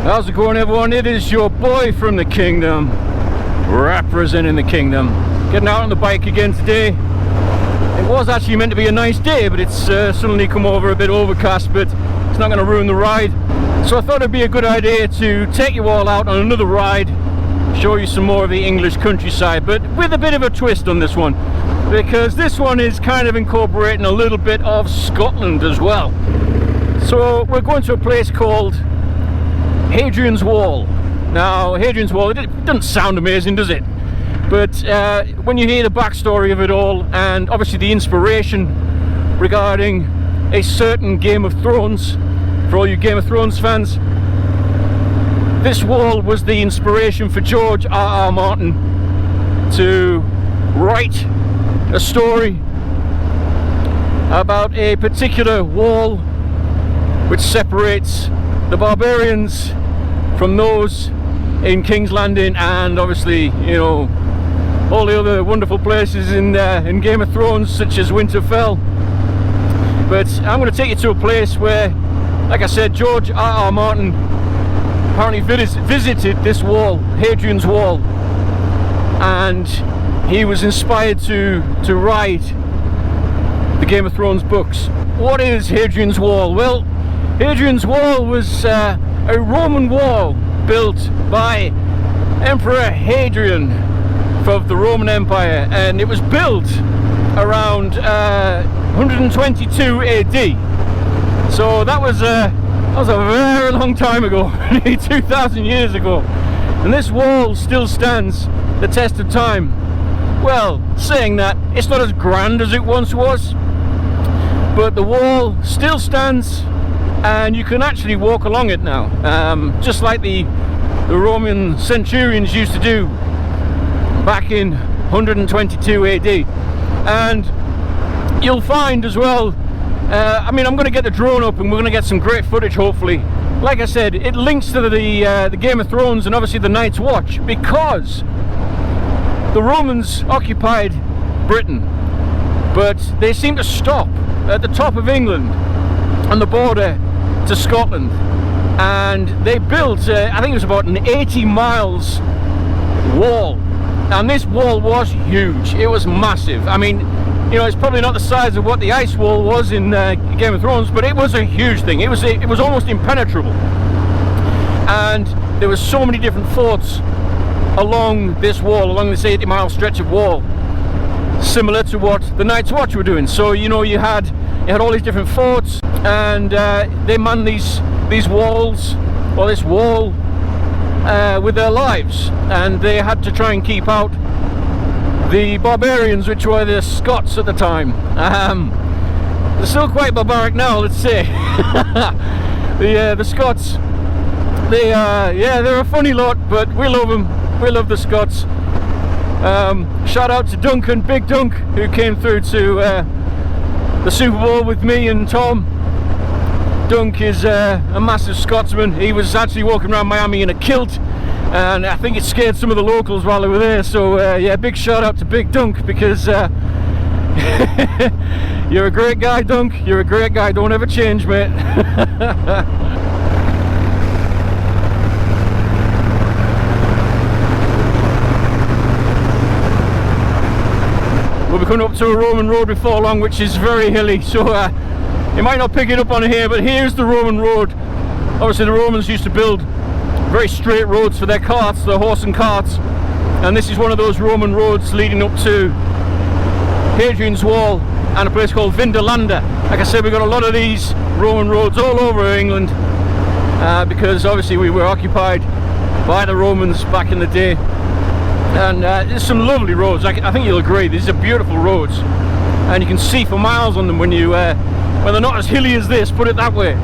How's it going, everyone? It is your boy from the kingdom, representing the kingdom. Getting out on the bike again today. It was actually meant to be a nice day, but it's suddenly come over a bit overcast, but it's not going to ruin the ride. So I thought it'd be a good idea to take you all out on another ride, show you some more of the English countryside, but with a bit of a twist on this one, because this one is kind of incorporating a little bit of Scotland as well. So we're going to a place called Hadrian's Wall. Now, Hadrian's Wall, it doesn't sound amazing, does it? But when you hear the backstory of it all, and obviously the inspiration regarding a certain Game of Thrones, for all you Game of Thrones fans, this wall was the inspiration for George R.R. Martin to write a story about a particular wall which separates the barbarians from those in King's Landing, and obviously, you know, all the other wonderful places in Game of Thrones, such as Winterfell. But I'm going to take you to a place where, like I said, George R.R. Martin apparently visited this wall, Hadrian's Wall, and he was inspired to write the Game of Thrones books. What is Hadrian's Wall? Well, Hadrian's Wall was a Roman wall built by Emperor Hadrian of the Roman Empire, and it was built around 122 AD. So that was a very long time ago, nearly 2,000 years ago, and this wall still stands the test of time. Well, saying that, it's not as grand as it once was, but the wall still stands, and you can actually walk along it now, just like the Roman centurions used to do back in 122 AD. And you'll find as well, I mean, I'm going to get the drone up and we're going to get some great footage, hopefully. Like I said, it links to the Game of Thrones and obviously the Night's Watch, because the Romans occupied Britain, but they seemed to stop at the top of England on the border to Scotland, and they built I think it was about an 80 miles wall, and this wall was huge. It was massive. I mean, you know, it's probably not the size of what the ice wall was in Game of Thrones, but it was a huge thing. It was almost impenetrable, and there were so many different forts along this wall, along this 80-mile stretch of wall, similar to what the Night's Watch were doing. So, you know, you had all these different forts, and they manned these walls, or this wall, with their lives, and they had to try and keep out the barbarians, which were the Scots at the time. They're still quite barbaric now, let's say. The Scots, they're a funny lot, but we love them. We love the Scots. Shout out to Duncan, Big Dunk, who came through to the Super Bowl with me and Tom. Dunk is a massive Scotsman. He was actually walking around Miami in a kilt, and I think it scared some of the locals while they were there. So yeah, big shout out to Big Dunk, because you're a great guy, Dunk. You're a great guy. Don't ever change, mate. We'll be coming up to a Roman road before long, which is very hilly, so you might not pick it up on here, but here's the Roman road. Obviously the Romans used to build very straight roads for their carts, their horse and carts, and this is one of those Roman roads leading up to Hadrian's Wall and a place called Vindolanda. Like I said, we've got a lot of these Roman roads all over England, because obviously we were occupied by the Romans back in the day. And there's some lovely roads. I think you'll agree, these are beautiful roads, and you can see for miles on them when they're not as hilly as this, put it that way.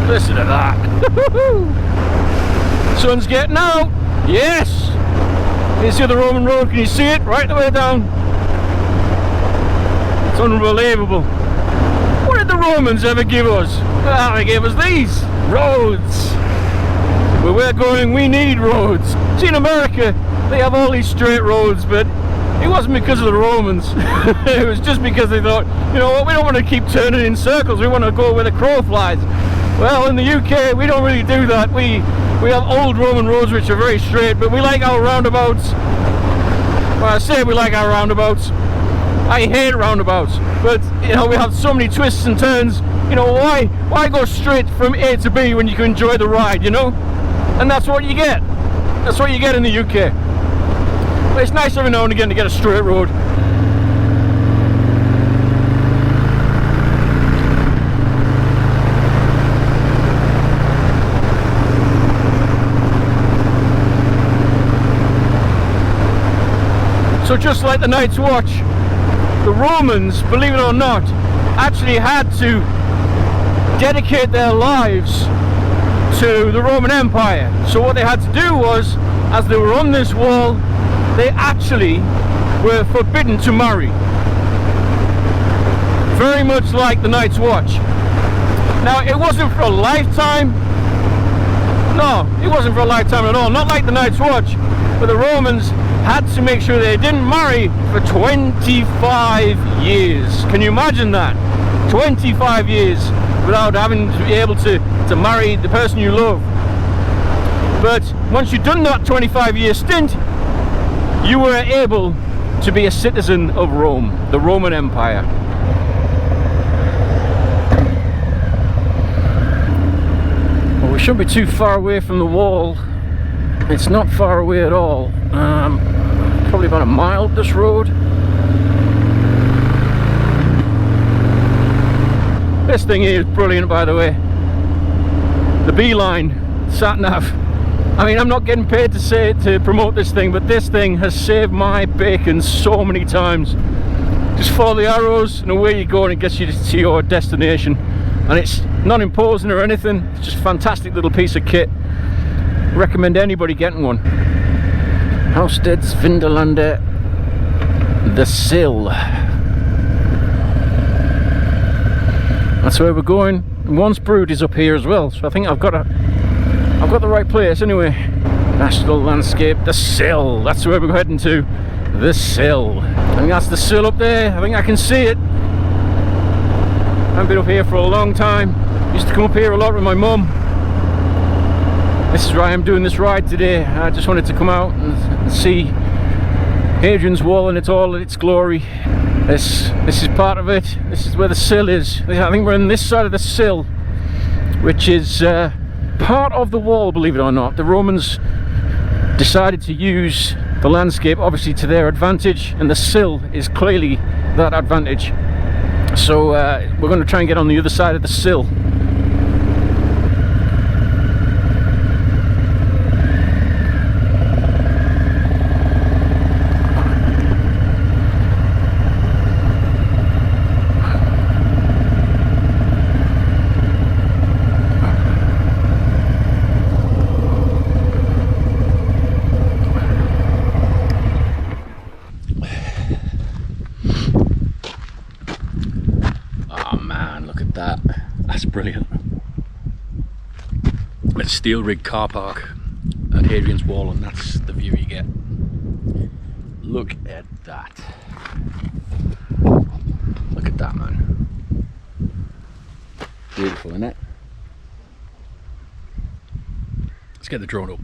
Listen to that. Sun's getting out. Yes. You see the Roman road, can you see it? Right the way down. It's unbelievable. What did the Romans ever give us? Well, they gave us these roads. Where we're going, we need roads. See, in America, they have all these straight roads, but it wasn't because of the Romans. It was just because they thought, you know what, we don't want to keep turning in circles, we want to go where the crow flies. Well, in the UK we don't really do that. We have old Roman roads which are very straight, but we like our roundabouts. Well, I say we like our roundabouts. I hate roundabouts, but you know, we have so many twists and turns. You know, why go straight from A to B when you can enjoy the ride, you know? And that's what you get. That's what you get in the UK. But it's nice every now and again to get a straight road. So just like the Night's Watch, the Romans, believe it or not, actually had to dedicate their lives to the Roman Empire. So what they had to do was, as they were on this wall, they actually were forbidden to marry. Very much like the Night's Watch. Now, it wasn't for a lifetime. No, it wasn't for a lifetime at all. Not like the Night's Watch. But the Romans had to make sure they didn't marry for 25 years. Can you imagine that? 25 years without having to be able to marry the person you love. But once you'd done that 25-year stint, you were able to be a citizen of Rome, the Roman Empire. Well, we shouldn't be too far away from the wall. It's not far away at all. Probably about a mile up this road. This thing here is brilliant, by the way. The Beeline sat nav. I mean, I'm not getting paid to promote this thing, but this thing has saved my bacon so many times. Just follow the arrows and away you go, and it gets you to your destination. And it's not imposing or anything. It's just a fantastic little piece of kit. Recommend anybody getting one. Hausted's Vinderlande, the Sill. That's where we're going. Once Brewed is up here as well, so I think I've got the right place anyway. National Landscape, the Sill. That's where we're heading to. The Sill. I think that's the Sill up there. I think I can see it. I haven't been up here for a long time. Used to come up here a lot with my mum. This is why I'm doing this ride today. I just wanted to come out and see Hadrian's Wall in all its glory. This is part of it. This is where the Sill is. I think we're on this side of the Sill, which is part of the wall, believe it or not. The Romans decided to use the landscape obviously to their advantage, and the Sill is clearly that advantage. So we're going to try and get on the other side of the Sill. Brilliant. It's Steel Rig car park at Hadrian's Wall, and that's the view you get. Look at that. Look at that, man. Beautiful, isn't it? Let's get the drone up.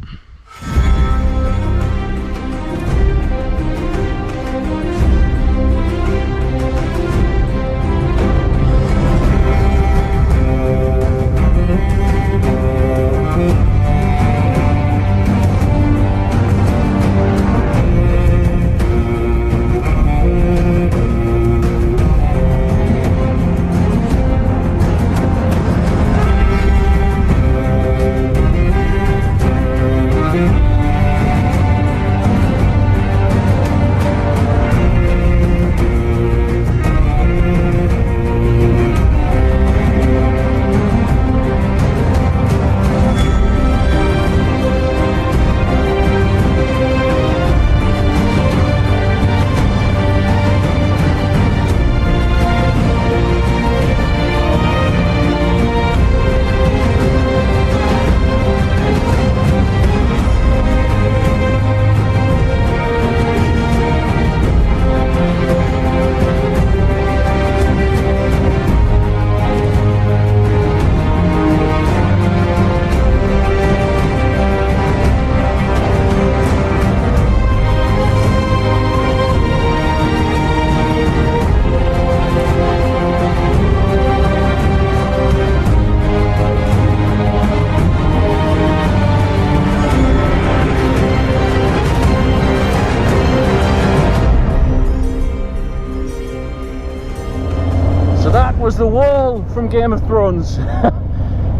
the wall from Game of Thrones.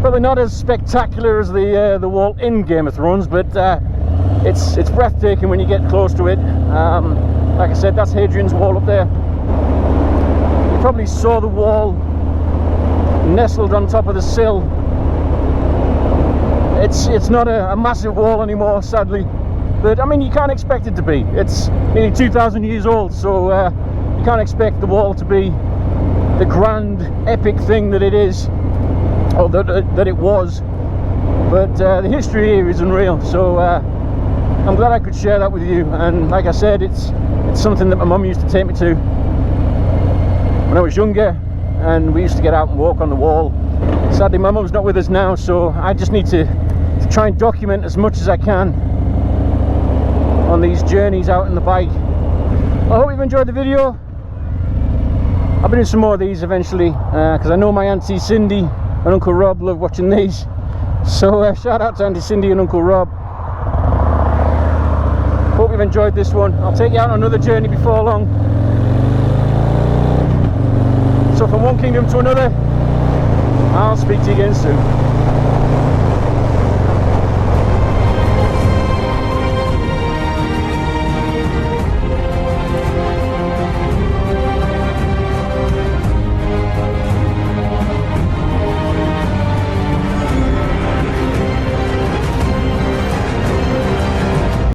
Probably not as spectacular as the wall in Game of Thrones, but it's breathtaking when you get close to it. Like I said, that's Hadrian's Wall up there. You probably saw the wall nestled on top of the sill. It's not a massive wall anymore, sadly, but I mean, you can't expect it to be. It's nearly 2,000 years old, so you can't expect the wall to be the grand epic thing that it is, or that it was. But the history here is unreal, so I'm glad I could share that with you. And like I said, it's something that my mum used to take me to when I was younger, and we used to get out and walk on the wall. Sadly, my mum's not with us now, so I just need to try and document as much as I can on these journeys out on the bike. I hope you've enjoyed the video. I'll be doing some more of these eventually, because I know my Auntie Cindy and Uncle Rob love watching these. So shout out to Auntie Cindy and Uncle Rob. Hope you've enjoyed this one. I'll take you out on another journey before long. So from one kingdom to another, I'll speak to you again soon.